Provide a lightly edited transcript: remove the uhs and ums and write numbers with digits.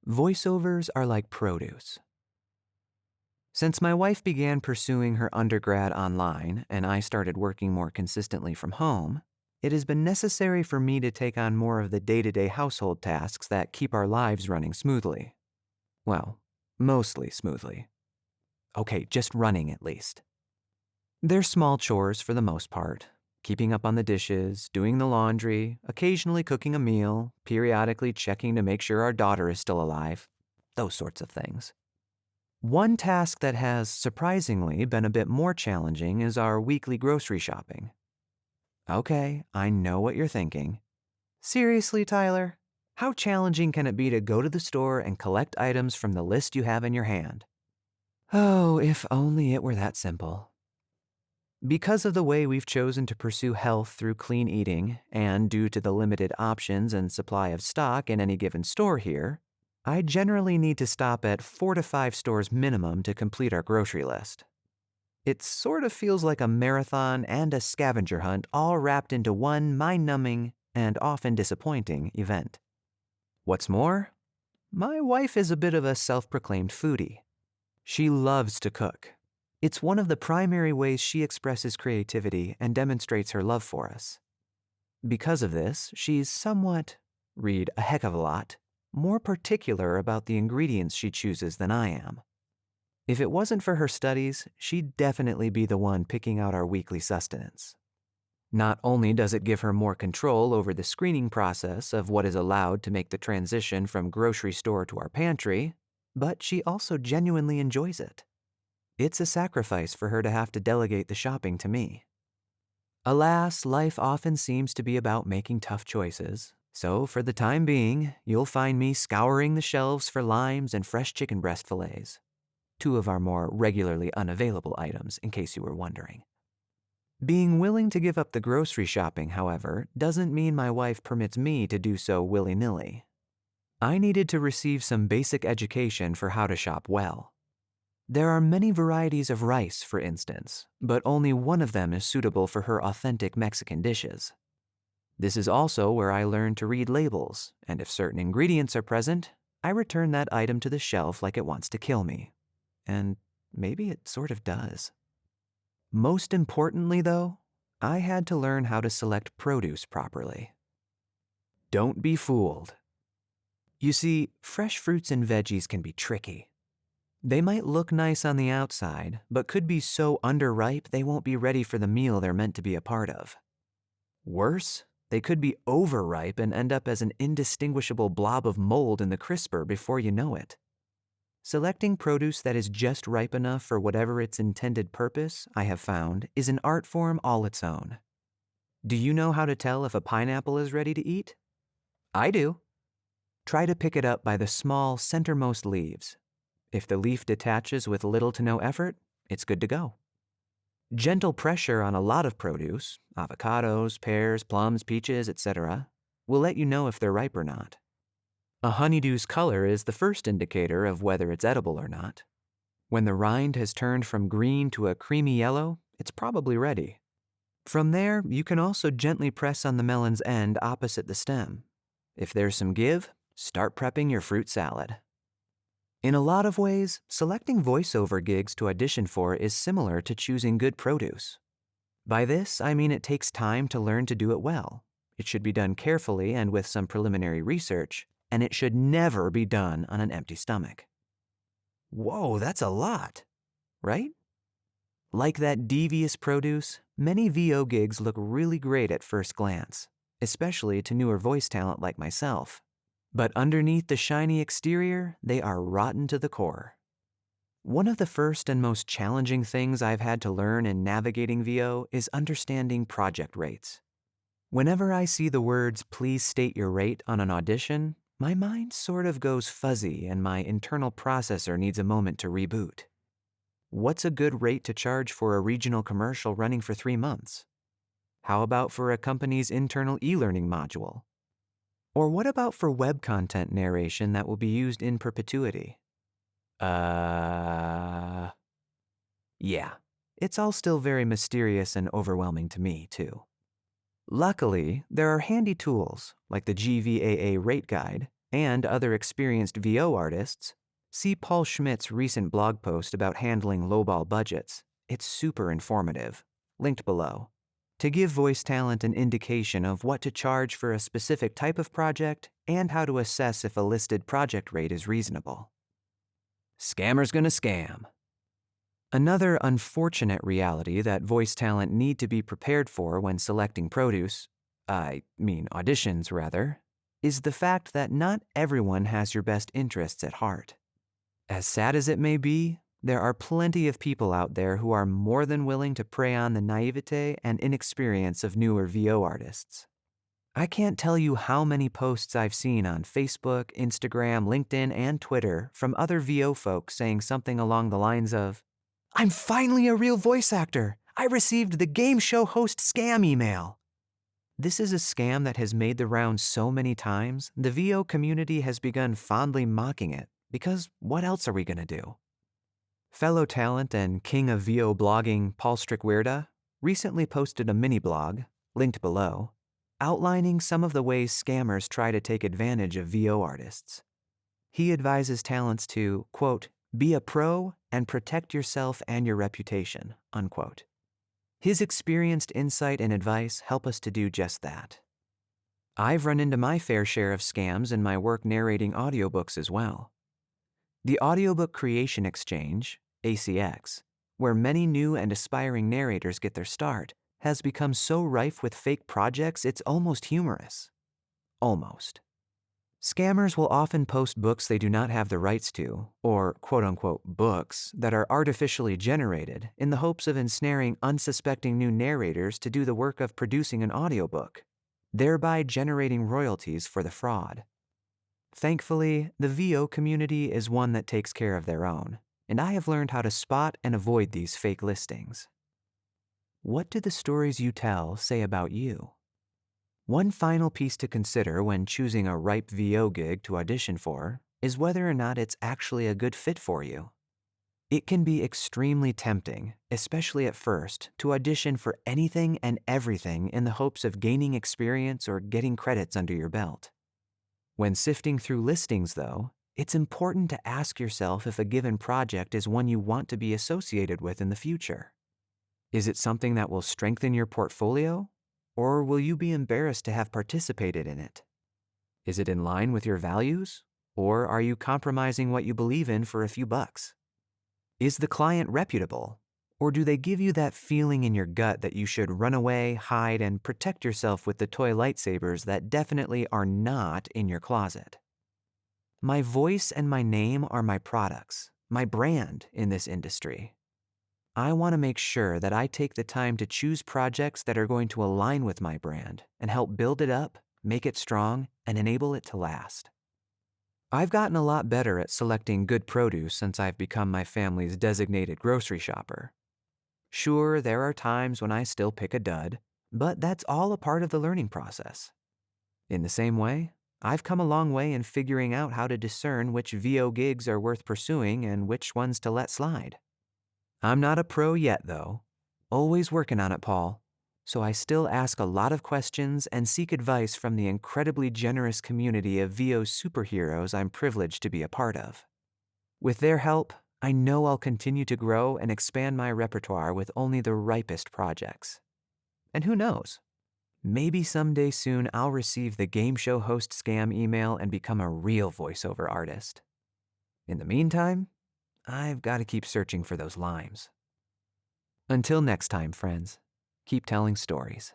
Voiceovers are like produce. Since my wife began pursuing her undergrad online and I started working more consistently from home, it has been necessary for me to take on more of the day-to-day household tasks that keep our lives running smoothly. Well, mostly smoothly. Okay, just running at least. They're small chores for the most part. Keeping up on the dishes, doing the laundry, occasionally cooking a meal, periodically checking to make sure our daughter is still alive, those sorts of things. One task that has surprisingly been a bit more challenging is our weekly grocery shopping. Okay, I know what you're thinking. Seriously, Tyler? How challenging can it be to go to the store and collect items from the list you have in your hand? Oh, if only it were that simple. Because of the way we've chosen to pursue health through clean eating, and due to the limited options and supply of stock in any given store here, I generally need to stop at 4 to 5 stores minimum to complete our grocery list. It sort of feels like a marathon and a scavenger hunt all wrapped into one mind-numbing and often disappointing event. What's more, my wife is a bit of a self-proclaimed foodie. She loves to cook. It's one of the primary ways she expresses creativity and demonstrates her love for us. Because of this, she's somewhat, read a heck of a lot, more particular about the ingredients she chooses than I am. If it wasn't for her studies, she'd definitely be the one picking out our weekly sustenance. Not only does it give her more control over the screening process of what is allowed to make the transition from grocery store to our pantry, but she also genuinely enjoys it. It's a sacrifice for her to have to delegate the shopping to me. Alas, life often seems to be about making tough choices, so for the time being, you'll find me scouring the shelves for limes and fresh chicken breast fillets, two of our more regularly unavailable items, in case you were wondering. Being willing to give up the grocery shopping, however, doesn't mean my wife permits me to do so willy-nilly. I needed to receive some basic education for how to shop well. There are many varieties of rice, for instance, but only one of them is suitable for her authentic Mexican dishes. This is also where I learned to read labels, and if certain ingredients are present, I return that item to the shelf like it wants to kill me. And maybe it sort of does. Most importantly, though, I had to learn how to select produce properly. Don't be fooled. You see, fresh fruits and veggies can be tricky. They might look nice on the outside, but could be so underripe they won't be ready for the meal they're meant to be a part of. Worse, they could be overripe and end up as an indistinguishable blob of mold in the crisper before you know it. Selecting produce that is just ripe enough for whatever its intended purpose, I have found, is an art form all its own. Do you know how to tell if a pineapple is ready to eat? I do. Try to pick it up by the small, centermost leaves. If the leaf detaches with little to no effort, it's good to go. Gentle pressure on a lot of produce, avocados, pears, plums, peaches, etc., will let you know if they're ripe or not. A honeydew's color is the first indicator of whether it's edible or not. When the rind has turned from green to a creamy yellow, it's probably ready. From there, you can also gently press on the melon's end opposite the stem. If there's some give, start prepping your fruit salad. In a lot of ways, selecting voiceover gigs to audition for is similar to choosing good produce. By this, I mean it takes time to learn to do it well. It should be done carefully and with some preliminary research, and it should never be done on an empty stomach. Whoa, that's a lot, right? Like that devious produce, many VO gigs look really great at first glance, especially to newer voice talent like myself. But underneath the shiny exterior, they are rotten to the core. One of the first and most challenging things I've had to learn in navigating VO is understanding project rates. Whenever I see the words "please state your rate" on an audition, my mind sort of goes fuzzy and my internal processor needs a moment to reboot. What's a good rate to charge for a regional commercial running for 3 months? How about for a company's internal e-learning module? Or what about for web content narration that will be used in perpetuity? Yeah, it's all still very mysterious and overwhelming to me, too. Luckily, there are handy tools, like the GVAA Rate Guide, and other experienced VO artists, see Paul Schmidt's recent blog post about handling lowball budgets. It's super informative. Linked below. To give voice talent an indication of what to charge for a specific type of project and how to assess if a listed project rate is reasonable. Scammer's gonna scam. Another unfortunate reality that voice talent need to be prepared for when selecting auditions rather, is the fact that not everyone has your best interests at heart. As sad as it may be, there are plenty of people out there who are more than willing to prey on the naivete and inexperience of newer VO artists. I can't tell you how many posts I've seen on Facebook, Instagram, LinkedIn, and Twitter from other VO folks saying something along the lines of, "I'm finally a real voice actor. I received the game show host scam email." This is a scam that has made the rounds so many times, the VO community has begun fondly mocking it, because what else are we gonna do? Fellow talent and king of VO blogging Paul Strickwerda recently posted a mini blog, linked below, outlining some of the ways scammers try to take advantage of VO artists. He advises talents to, quote, "be a pro and protect yourself and your reputation," unquote. His experienced insight and advice help us to do just that. I've run into my fair share of scams in my work narrating audiobooks as well. The Audiobook Creation Exchange, ACX, where many new and aspiring narrators get their start, has become so rife with fake projects it's almost humorous. Almost. Scammers will often post books they do not have the rights to, or quote-unquote books that are artificially generated in the hopes of ensnaring unsuspecting new narrators to do the work of producing an audiobook, thereby generating royalties for the fraud. Thankfully, the VO community is one that takes care of their own, and I have learned how to spot and avoid these fake listings. What do the stories you tell say about you? One final piece to consider when choosing a ripe VO gig to audition for is whether or not it's actually a good fit for you. It can be extremely tempting, especially at first, to audition for anything and everything in the hopes of gaining experience or getting credits under your belt. When sifting through listings, though, it's important to ask yourself if a given project is one you want to be associated with in the future. Is it something that will strengthen your portfolio? Or will you be embarrassed to have participated in it? Is it in line with your values? Or are you compromising what you believe in for a few bucks? Is the client reputable? Or do they give you that feeling in your gut that you should run away, hide, and protect yourself with the toy lightsabers that definitely are not in your closet? My voice and my name are my products, my brand in this industry. I want to make sure that I take the time to choose projects that are going to align with my brand and help build it up, make it strong, and enable it to last. I've gotten a lot better at selecting good produce since I've become my family's designated grocery shopper. Sure, there are times when I still pick a dud, but that's all a part of the learning process. In the same way, I've come a long way in figuring out how to discern which VO gigs are worth pursuing and which ones to let slide. I'm not a pro yet, though. Always working on it, Paul. So I still ask a lot of questions and seek advice from the incredibly generous community of VO superheroes I'm privileged to be a part of. With their help, I know I'll continue to grow and expand my repertoire with only the ripest projects. And who knows? Maybe someday soon I'll receive the game show host scam email and become a real voiceover artist. In the meantime, I've got to keep searching for those limes. Until next time, friends, keep telling stories.